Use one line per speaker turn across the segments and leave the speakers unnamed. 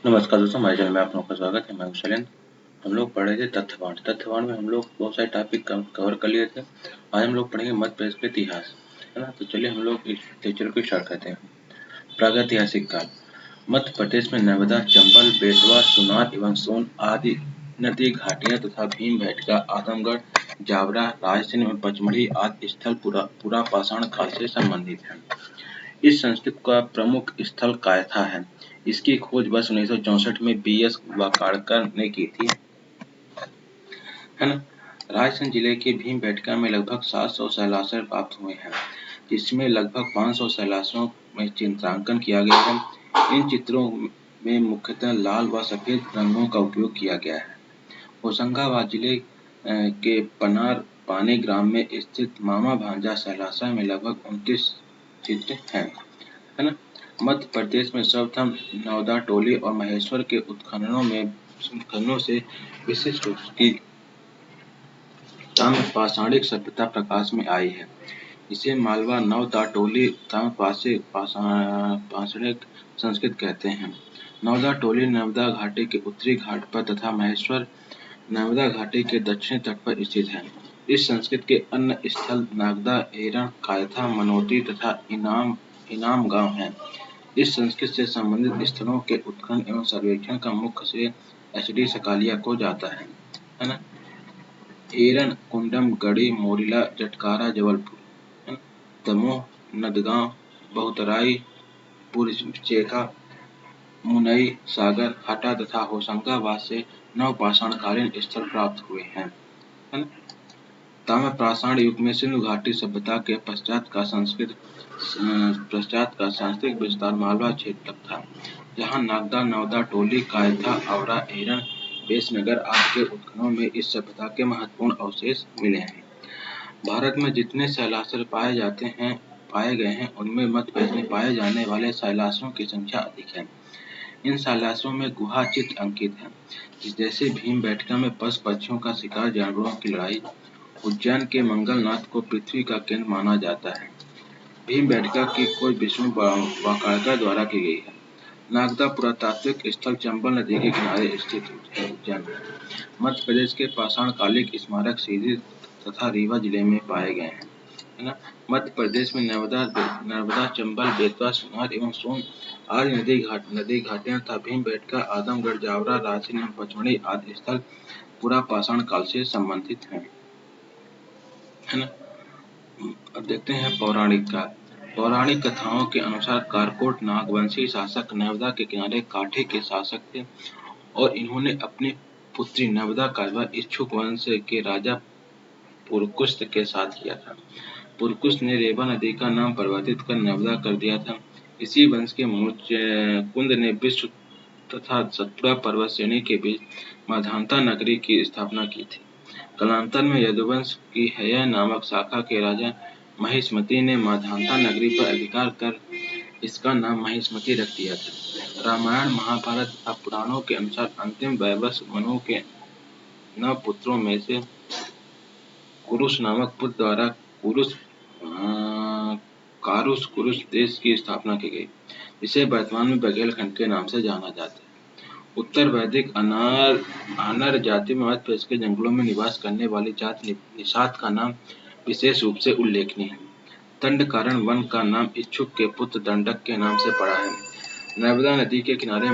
नमस्कार दोस्तों, हमारे चैनल में आप लोगों का स्वागत है। मैं हूं शैलेंद्र। हम लोग पढ़ रहे थे तथ्यवान में हम लोग बहुत सारे टॉपिक कवर कर लिए थे। आज हम लोग पढ़ेंगे मध्य प्रदेश के इतिहास, है ना। तो चलिए हम लोग इस लेक्चर को स्टार्ट करते हैं। प्रागैतिहासिक काल। मध्य प्रदेश में नर्मदा, चंबल, बेतवा, सुनार एवं सोन आदि नदी घाटियां तथा भीमबेटका, आजमगढ़, जावरा, रायसेन एवं पचमढ़ी आदि स्थल पूरा पाषाण काल से संबंधित है। इस संस्कृत का प्रमुख स्थल कायथा है। इसकी खोज वर्ष 1964 में बी.एस. वाकाड़कर ने की थी, है ना। रायसेन जिले के भीमबेटका में लगभग 700 शैलाश्रय प्राप्त हुए हैं, जिसमें लगभग 500 शैलाश्रयों में चित्रांकन किया गया है। इन चित्रों में मुख्यतः लाल व सफेद रंगों का उपयोग किया गया है। होशंगाबाद जिले के पनार पानी ग्राम में स्थित मामा भांजा शैलाश्रय में लगभग 29 चित्र हैं, है ना। मध्य प्रदेश में सर्वप्रथम नौदा टोली और महेश्वर के उत्खननों से विशिष्ट रूप की ताम्र पाषाणिक सभ्यता प्रकाश में आई है। इसे मालवा नौदा टोली ताम्र पाषाणिक संस्कृत कहते हैं। नौदा टोली नर्मदा घाटी के उत्तरी घाट पर तथा महेश्वर नर्मदा घाटी के दक्षिणी तट पर स्थित है। इस संस्कृत के अन्य स्थल नागदा, एरन, कायथा, मनोती तथा इनाम गांव हैं। इस संस्कृत से संबंधित स्थलों के उत्खनन एवं सर्वेक्षण का मुख्य श्रेय एच.डी. सकालिया को जाता है ना। एरन, कुंडम, गढ़ी, मोरिला, जटकारा, जबलपुर, है ना? दमोह, नदगांव, बहुतराई, पुरचेका, मुनई, सागर, हटा तथा होशंगाबाद से नवपाषाणकालीन स्थल प्राप्त हुए हैं, है ना। ताम्रपाषाण युग में सिंधु घाटी सभ्यता के पश्चात का सांस्कृतिक विस्तार मालवा क्षेत्र तक था, जहां नागदा, नौदा टोली, कायथा, औरा, एरन, बेसनगर आदि के उत्खननों में इस सभ्यता के महत्वपूर्ण अवशेष मिले हैं। भारत में जितने शैलाश्रय पाए गए हैं, उनमें मध्य प्रदेश में पाए जाने वाले शैलाश्रयों की संख्या अधिक है। इन शैलाश्रयों में गुहा चित्र अंकित हैं, जैसे भीमबेटका में पशु पक्षियों का शिकार, जानवरों की लड़ाई। उज्जैन के मंगलनाथ को पृथ्वी का केंद्र माना जाता है। भीमबेटका की खोज विष्णु वाकाड़कर द्वारा की गई है। नागदा पुरातात्विक स्थल चंबल नदी के किनारे स्थित है, उज्जैन में। मध्य प्रदेश के पाषाणकालिक स्मारक सीधी तथा रीवा जिले में पाए गए हैं, है ना। मध्य प्रदेश में नर्मदा, चंबल, बेतवा, सुनार एवं सोन आदि नदी घाटियां तथा भीमबेटका, आजमगढ़, जावरा, रायसेन एवं पचमढ़ी आदि स्थल पूरा पाषाण काल से संबंधित हैं, है ना। अब देखते हैं पौराणिक काल। पौराणिक कथाओं के अनुसार कारकोट नागवंशी शासक नर्मदा के किनारे काठी के शासक थे और इन्होंने अपनी पुत्री नर्मदा का विवाह इक्ष्वाकु वंश के राजा पुरकुस्त के साथ किया था। पुरकुस्त ने रेवा नदी का नाम परिवर्तित कर नर्मदा कर दिया था। इसी वंश के मुचकुंद ने विश्व तथा सतपुड़ा पर्वत श्रेणी के बीच माधांता नगरी की स्थापना की थी। कालांतर में यदुवंश की हय नामक शाखा के राजा महिष्मति ने माधांता नगरी पर अधिकार कर इसका नाम महिष्मति रख दिया था। रामायण, महाभारत तथा पुराणों के अनुसार अंतिम वैवस्व मनु के 9 पुत्रों में से कुरुश नामक पुत्र द्वारा कुरुश देश की स्थापना की गई, जिसे वर्तमान में बघेलखंड के नाम से जाना जाता है। उत्तर वैदिक आनर जाति में मध्य प्रदेश के जंगलों में निवास करने वाली जाति निषाद का नाम विशेष रूप से उल्लेखनीय है। दंडकारण्य वन का नाम इक्ष्वाकु के पुत्र दंडक के नाम से पड़ा है। नर्मदा नदी के किनारे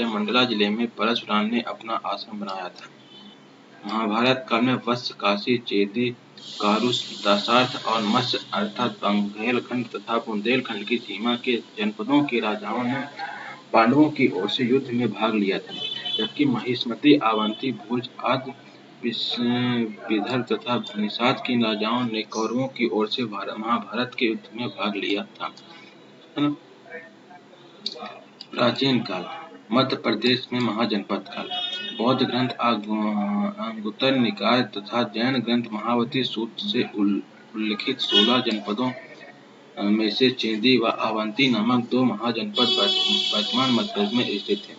मंडला जिले में परशुराम ने अपना आश्रम बनाया था। महाभारत काल में वत्स, काशी, चेदी, कारुस, दासार्थ और मत्स्य अर्थात बघेलखंड तथा बुंदेलखंड की सीमा के जनपदों के राजाओं ने पांडवों की ओर से युद्ध में भाग लिया था, जबकि महिष्मति, अवंती, भोज आदि विदर्भ तथा निषाद की राजाओं ने कौरवों की ओर से महाभारत के युद्ध में भाग लिया था, है ना। प्राचीन काल। मध्य प्रदेश में महाजनपद काल। बौद्ध ग्रंथ अंगुत्तर निकाय तथा जैन ग्रंथ महावती सूत्र से उल्लिखित 16 जनपदों में से चेदी व अवंती नामक 2 महाजनपद वर्तमान मध्य प्रदेश में स्थित हैं।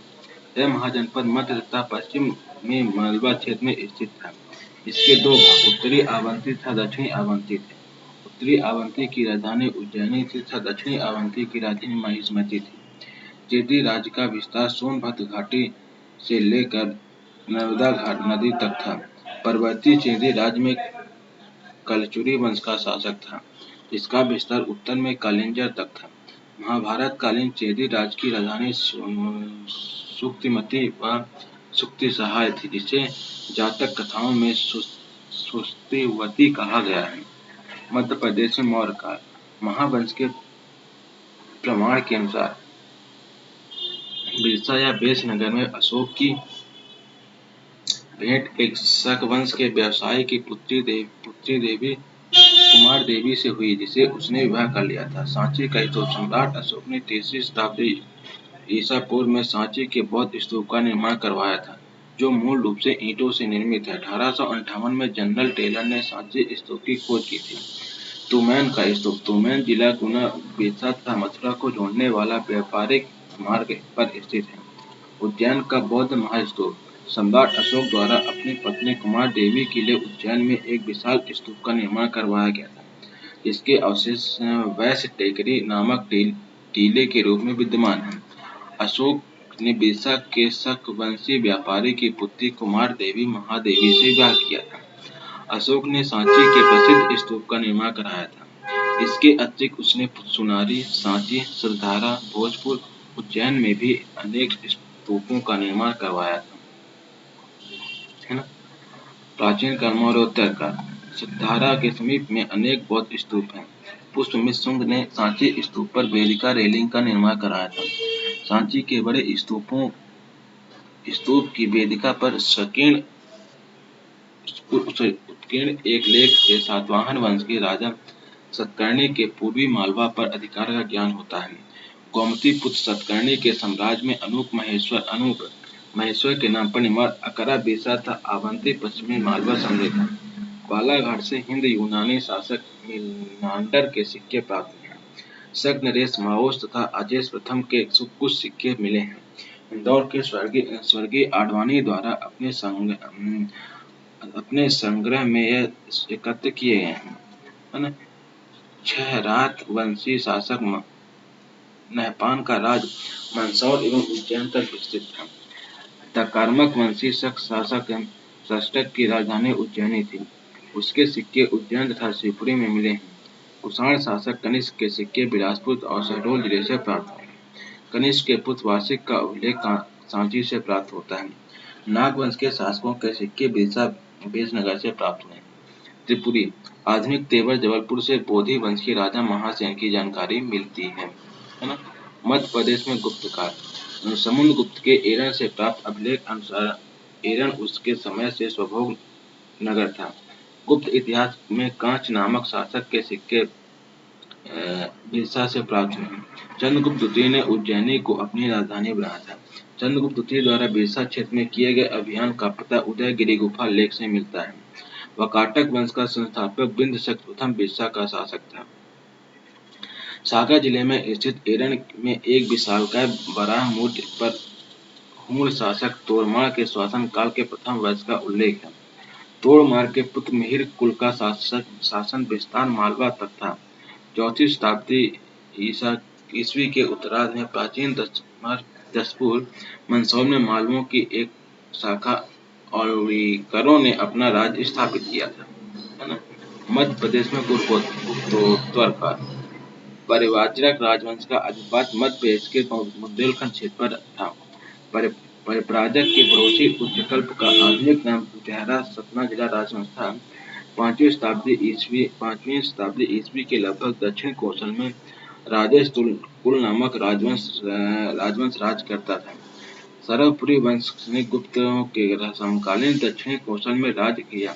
यह महाजनपद मध्य तथा पश्चिम में मालवा क्षेत्र में स्थित था। इसके 2 भाग उत्तरी अवंती तथा दक्षिणी अवंती थे। उत्तरी अवंती की राजधानी उज्जैनी थी तथा दक्षिणी अवंती की राजधानी महिष्मति थी। चेदी राज्य का विस्तार सोनभद्र घाटी से लेकर नर्मदा नदी तक था। पर्वतीय चेदी राज्य में कलचुरी वंश का शासक था, जिसका विस्तार उत्तर में कालिंजर तक था। महाभारत कालीन चेदी राज्य की राजधानी सुक्तिमती व सुक्तिसहाय थी, जिसे जातक कथाओं में सुस्तिवती कहा गया है। मध्य प्रदेश में मौर्य काल। महावंश के प्रमाण के अनुसार बिरसा या बेसनगर में अशोक की भेंट एक शक वंश के व्यवसायी की पुत्री देवी कुमार देवी से हुई, जिसे उसने विवाह कर लिया था। सांची का स्तूप। सम्राट अशोक ने 3वीं शताब्दी ईसा पूर्व में सांची के बौद्ध स्तूप का निर्माण करवाया था, जो मूल रूप से ईंटों से निर्मित है। 1858 में जनरल टेलर ने सांची स्तूप की खोज की थी। तुमैन का स्तूप। तुमैन जिला गुना, बिरसा तथा मथुरा को जोड़ने वाला व्यापारिक मार्ग पर स्थित है। उज्जैन का बौद्ध महास्तूप। सम्राट अशोक द्वारा अपनी पत्नी कुमार देवी के लिए उज्जैन में एक विशाल स्तूप का निर्माण करवाया गया था, जिसके अवशेष वैश्य टेकरी नामक टीले के रूप में विद्यमान हैं। अशोक ने बिरसा के शक वंशी व्यापारी की पुत्री कुमार देवी महादेवी से विवाह किया था। अशोक ने सांची के प्रसिद्ध स्तूप का निर्माण कराया था। इसके अतिरिक्त उसने सुनारी, सांची, सरदारा, भोजपुर, उज्जैन में भी अनेक स्तूपों का निर्माण करवाया था, है ना। प्राचीन काल मौर्योत्तर काल। सत्तारा के समीप में अनेक बौद्ध स्तूप हैं। पुष्यमित्र शुंग ने सांची स्तूप पर वेदिका रेलिंग का निर्माण कराया था। सांची के बड़े स्तूप की वेदिका पर उत्कीर्ण एक लेख से सातवाहन वंश के राजा सतकर्णी के पूर्वी मालवा पर अधिकार का ज्ञान होता है। गोमती पुत्र सतकर्णी के साम्राज्य में अनूप महेश्वर के नाम पर निर्माण अकरा, बिरसा तथा आवंती पश्चिमी मालवा सम्मिलित है। बालाघाट से हिंद यूनानी शासक मिनांडर के सिक्के प्राप्त हुए हैं। शक नरेश, माओस तथा अजेश प्रथम के कुछ सिक्के मिले हैं। इंदौर के स्वर्गीय आडवाणी द्वारा अपने संग्रह में यह एकत्र किए गए हैं, है ना। छहरात वंशी शासक नहपान का राज मंदसौर एवं उज्जैन तक विस्तृत था। तकारमक वंशी शक शासक षष्टक की राजधानी उज्जैनी थी। उसके सिक्के उज्जैन तथा शिवपुरी में मिले हैं। कुषाण शासक कनिष्क के सिक्के बिलासपुर और शहडोल जिले से प्राप्त हुए हैं। कनिष्क के पुत्र वार्षिक का उल्लेख सांची से प्राप्त होता है। नाग वंश के शासकों के सिक्के बिरसा बेसनगर से प्राप्त हुए। त्रिपुरी। आधुनिक तेवर जबलपुर से बोधि वंश के राजा महासेन की जानकारी मिलती है ना। मध्य प्रदेश में गुप्त काल। समुद्रगुप्त के एरन से प्राप्त अभिलेख अनुसार एरन उसके समय से स्वभोग नगर था। गुप्त इतिहास में कांच नामक शासक के सिक्के बिरसा से प्राप्त हुए। चंद्रगुप्त द्वितीय ने उज्जैनी को अपनी राजधानी बनाया था। चंद्रगुप्त द्वितीय द्वारा बिरसा क्षेत्र में किए गए अभियान का पता उदयगिरि गुफा लेख से मिलता है। वकाटक वंश का संस्थापक बिंदुसार प्रथम बिरसा का शासक था। सागर जिले में स्थित एरन में एक विशालकाय वराह मूर्ति पर हुण शासक तोड़मार के शासन काल के प्रथम वर्ष का उल्लेख है। तोड़मार के पुत्र मिहिर कुल का शासन विस्तार मालवा तक था। 4वीं शताब्दी ईस्वी के उत्तरार्ध में प्राचीन दसपुर मंदसौर में मालवों की एक शाखा औरिकरों ने अपना राज्य स्थापित किया था, है ना। मध्य प्रदेश में गुप्तोत्तर काल। परिव्राजक राजवंश का आधिपत्य मध्य प्रदेश के बुंदेलखंड क्षेत्र पर था। परिव्राजक के पड़ोसी उच्चकल्प का आधुनिक नाम देहरा सतना जिला राजवंश था। 5वीं शताब्दी ईस्वी के लगभग दक्षिण कौशल में राजेश कुल नामक राजवंश राज करता था। सरवपुरी वंश ने गुप्तों के समकालीन दक्षिणी कौशल में राज्य किया।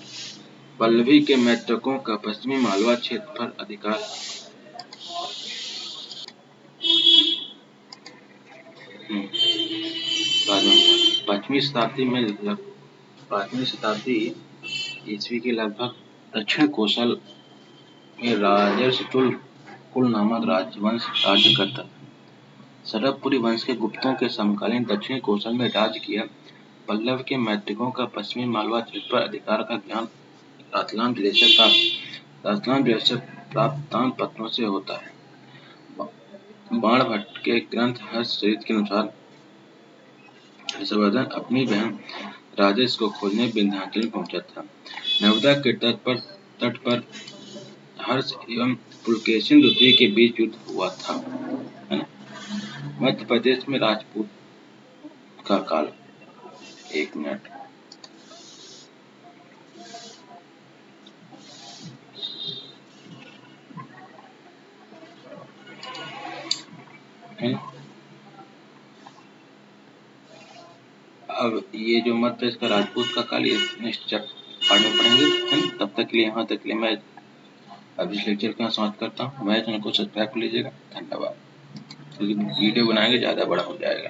पल्लवी के मैत्रकों का पश्चिमी मालवा क्षेत्र पर अधिकार। पांचवी शताब्दी ईस्वी के लगभग दक्षिण कौशल में राजर्षि कुल नामक राजवंश राज्य करता था। सरवपुरी वंश के गुप्तों के समकालीन दक्षिणी कौशल में राज्य किया। पल्लव के मैत्रिकों का पश्चिमी मालवा क्षेत्र पर अधिकार का ज्ञान रतलाम जिले से प्राप्त ताम्रपत्रों से होता है। बाणभट्ट के ग्रंथ हर्षचरित के अनुसार हर्षवर्धन अपनी बहन राजेश को खोजने विंध्याचल पहुंचा था। नर्मदा के तट पर हर्ष एवं पुलकेशिन द्वितीय के बीच युद्ध हुआ था, है ना। मध्य प्रदेश में राजपूत का काल। 1 मिनट। है ना? अब ये जो मध्य प्रदेश का राजपूत का काल, ये नेक्स्ट पार्ट में पढ़ेंगे, है ना। तब तक के लिए यहाँ तक के लिए मैं अब इस लेक्चर का समाप्त करता हूँ। हमारे चैनल को सब्सक्राइब कर लीजिएगा। धन्यवाद। क्योंकि वीडियो बनाएंगे ज़्यादा बड़ा हो जाएगा।